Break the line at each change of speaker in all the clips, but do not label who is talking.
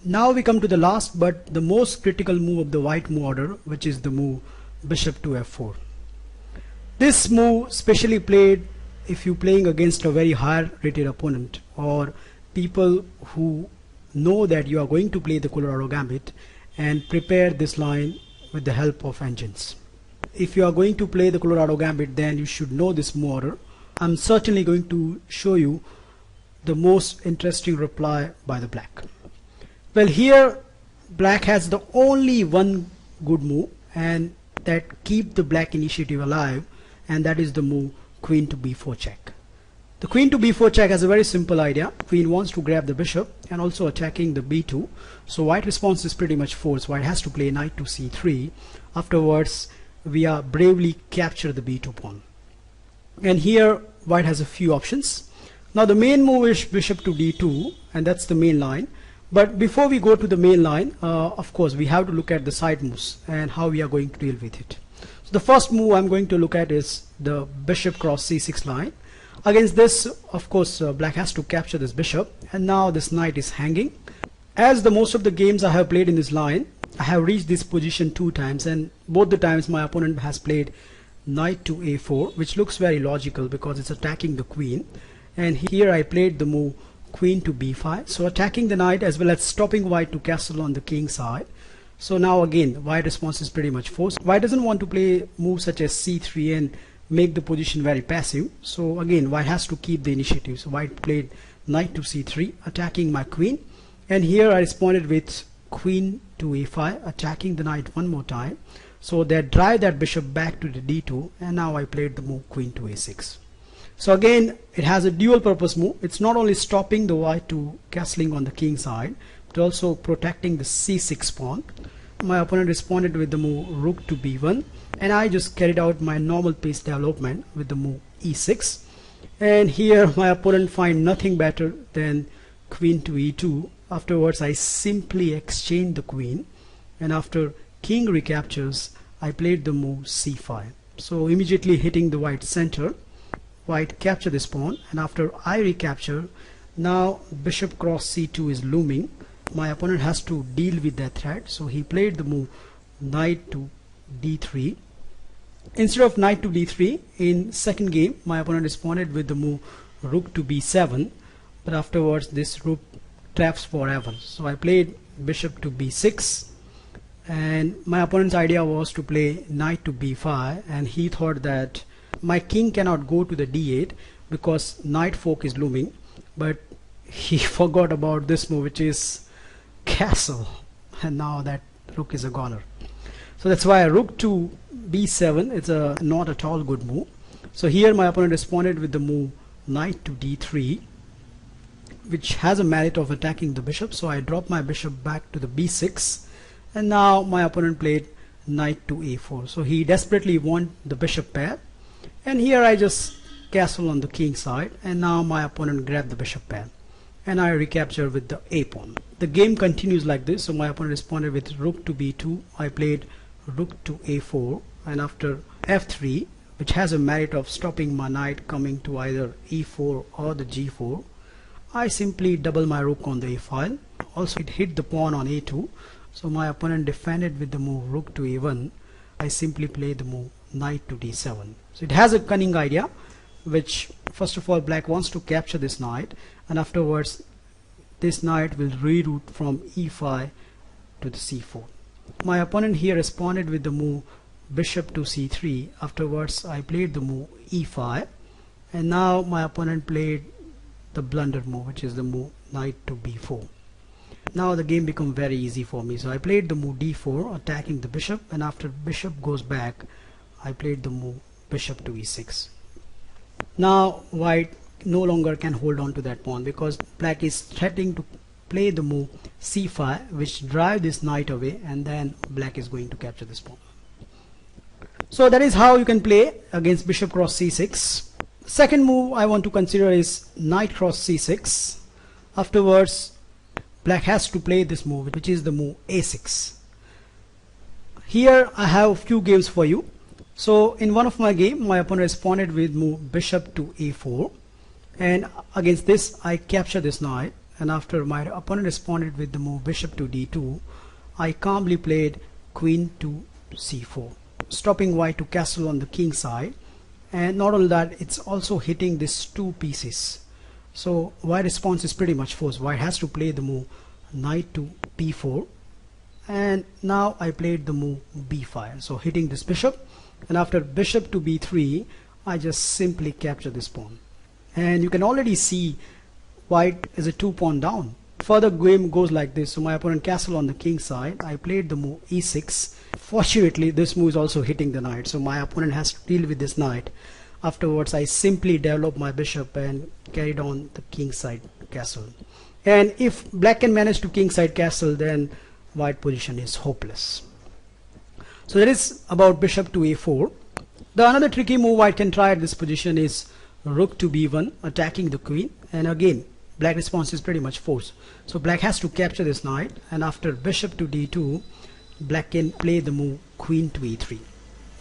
Now we come to the last but the most critical move of the white move order, which is the move bishop to f4. This move specially played if you're playing against a very high rated opponent or people who know that you are going to play the Colorado Gambit and prepare this line with the help of engines. If you are going to play the Colorado Gambit, then you should know this move order. I'm certainly going to show you the most interesting reply by the black. Well, here black has the only one good move, and that keep the black initiative alive, and that is the move queen to b4 check. The queen to b4 check has a very simple idea. Queen wants to grab the bishop and also attacking the b2. So white response is pretty much forced. White has to play knight to c3. Afterwards, we are bravely capture the b2 pawn. And here white has a few options. Now the main move is bishop to d2, and that's the main line. But before we go to the main line, of course we have to look at the side moves and how we are going to deal with it. So the first move I'm going to look at is the bishop cross c6 line. Against this, of course, black has to capture this bishop, and now this knight is hanging. As the most of the games I have played in this line, I have reached this position 2 times, and both the times my opponent has played knight to a4, which looks very logical because it's attacking the queen. And here I played the move queen to b5, so attacking the knight as well as stopping white to castle on the king side. So now again white response is pretty much forced. White doesn't want to play moves such as c3 and make the position very passive, so again white has to keep the initiative. So white played knight to c3 attacking my queen, and here I responded with queen to a5 attacking the knight one more time, so that drive that bishop back to the d2, and now I played the move queen to a6. So again it has a dual purpose move. It's not only stopping the white to castling on the king side, but also protecting the c6 pawn. My opponent responded with the move rook to b1, and I just carried out my normal pace development with the move e6. And here my opponent find nothing better than queen to e2. Afterwards I simply exchange the queen, and after king recaptures I played the move c5. So immediately hitting the white center, white capture this pawn, and after I recapture, now bishop cross c2 is looming. My opponent has to deal with that threat, so he played the move knight to d3. Instead of knight to d3, in second game my opponent responded with the move rook to b7, but afterwards this rook traps forever. So I played bishop to b6, and my opponent's idea was to play knight to b5, and he thought that my king cannot go to the d8 because knight fork is looming, but he forgot about this move, which is castle, and now that rook is a goner. So that's why rook to b7 is a not at all good move. So here my opponent responded with the move knight to d3, which has a merit of attacking the bishop. So I dropped my bishop back to the b6, and now my opponent played knight to a4. So he desperately won the bishop pair, and here I just castle on the king side, and now my opponent grabbed the bishop pair, and I recapture with the a pawn. The game continues like this. So my opponent responded with rook to b2. I played rook to a4, and after f3, which has a merit of stopping my knight coming to either e4 or the g4, I simply double my rook on the a file. Also it hit the pawn on a2, so my opponent defended with the move rook to a1. I simply play the move knight to d7. So it has a cunning idea, which first of all black wants to capture this knight, and afterwards this knight will reroute from e5 to the c4. My opponent here responded with the move bishop to c3. Afterwards I played the move e5, and now my opponent played the blunder move, which is the move knight to b4. Now the game become very easy for me. So I played the move d4 attacking the bishop, and after bishop goes back I played the move bishop to e6. Now white no longer can hold on to that pawn because black is threatening to play the move c5, which drive this knight away, and then black is going to capture this pawn. So that is how you can play against bishop cross c6. Second move I want to consider is knight cross c6. Afterwards black has to play this move, which is the move a6. Here I have a few games for you. So in one of my game my opponent responded with move bishop to a4, and against this I capture this knight, and after my opponent responded with the move bishop to d2, I calmly played queen to c4, stopping white to castle on the king side. And not only that, it's also hitting these two pieces. So white response is pretty much forced. White has to play the move knight to b4, and now I played the move b5, so hitting this bishop. And after bishop to b3, I just simply capture this pawn. And you can already see white is a 2 pawn down. Further game goes like this. So my opponent castle on the king side. I played the move e6. Fortunately, this move is also hitting the knight, so my opponent has to deal with this knight. Afterwards, I simply developed my bishop and carried on the king side castle. And if black can manage to king side castle, then white position is hopeless. So that is about bishop to a4. The another tricky move white can try at this position is rook to b1, attacking the queen. And again, black response is pretty much forced. So black has to capture this knight, and after bishop to d2, black can play the move queen to e3.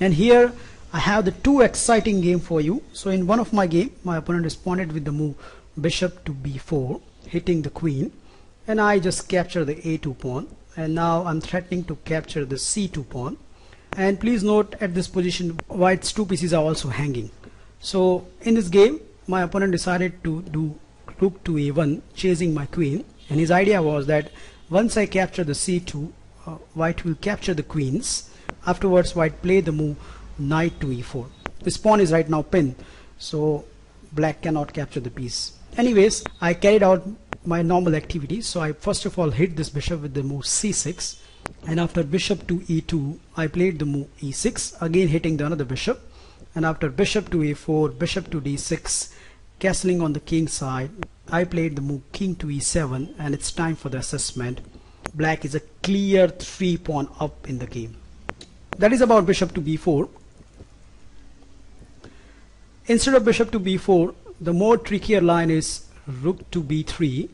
And here I have the two exciting game for you. So in one of my game, my opponent responded with the move bishop to b4, hitting the queen, and I just capture the a2 pawn. And now I'm threatening to capture the c2 pawn. And please note, at this position white's two pieces are also hanging. So in this game, my opponent decided to do rook to a1, chasing my queen, and his idea was that once I capture the c2, white will capture the queens. Afterwards, white play the move knight to e4. This pawn is right now pinned, so black cannot capture the piece. Anyways, I carried out my normal activities. So I first of all hit this bishop with the move c6, and after bishop to e2, I played the move e6, again hitting the another bishop. And after bishop to a4, bishop to d6, castling on the king side, I played the move king to e7, and it's time for the assessment. Black is a clear 3 pawn up in the game. That is about bishop to b4. Instead of bishop to b4, the more trickier line is rook to b3,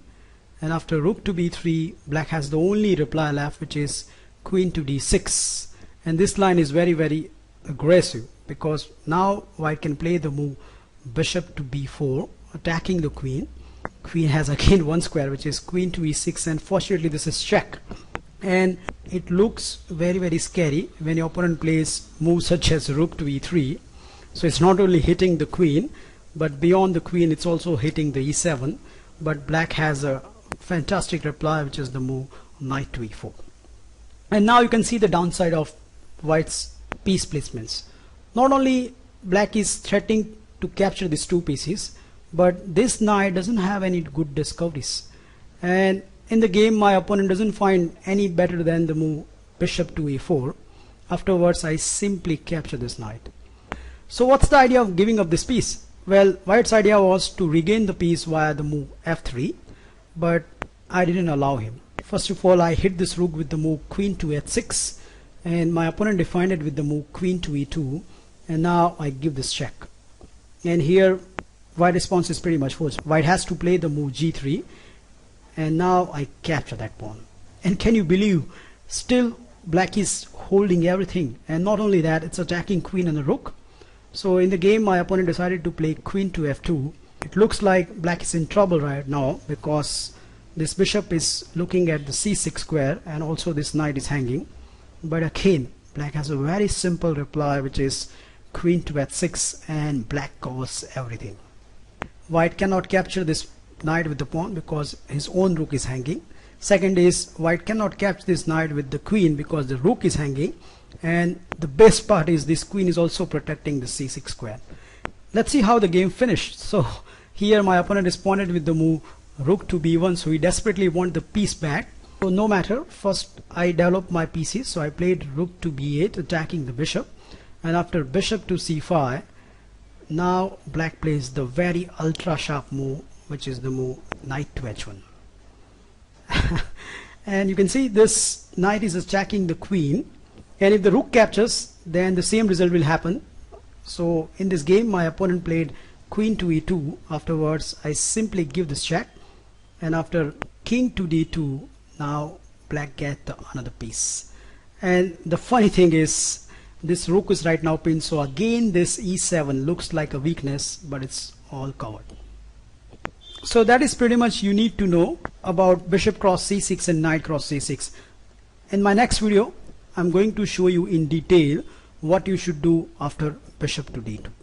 and after rook to b3, black has the only reply left, which is queen to d6. And this line is very aggressive, because now white can play the move bishop to b4, attacking the queen. Queen has again one square, which is queen to e6, and fortunately this is check. And it looks very scary when your opponent plays moves such as rook to e3. So it's not only hitting the queen, but beyond the queen it's also hitting the e7. But black has a fantastic reply, which is the move knight to e4. And now you can see the downside of white's piece placements. Not only black is threatening to capture these two pieces, but this knight doesn't have any good discoveries. And in the game, my opponent doesn't find any better than the move bishop to a4. Afterwards, I simply capture this knight. So what's the idea of giving up this piece? Well, white's idea was to regain the piece via the move f3, but I didn't allow him. First of all, I hit this rook with the move queen to h6, and my opponent defined it with the move queen to e2, and now I give this check. And here white response is pretty much forced. White has to play the move g3, and now I capture that pawn. And can you believe, still black is holding everything, and not only that, it's attacking queen and the rook. So in the game, my opponent decided to play queen to f2. It looks like black is in trouble right now, because this bishop is looking at the c6 square, and also this knight is hanging. But again, black has a very simple reply, which is queen to h6, and black calls everything. White cannot capture this knight with the pawn because his own rook is hanging. Second is, white cannot capture this knight with the queen because the rook is hanging. And the best part is, this queen is also protecting the c6 square. Let's see how the game finished. So here my opponent responded with the move rook to b1, so he desperately wants the piece back. So no matter, first I developed my pieces. So I played rook to b8, attacking the bishop, and after bishop to c5, now black plays the very ultra sharp move, which is the move knight to h1. And you can see this knight is attacking the queen, and if the rook captures, then the same result will happen. So in this game, my opponent played queen to e2. Afterwards, I simply give this check, and after king to d2, now black get another piece. And the funny thing is, this rook is right now pinned, so again this e7 looks like a weakness, but it's all covered. So that is pretty much you need to know about bishop cross c6 and knight cross c6. In my next video I'm going to show you in detail what you should do after bishop to d2.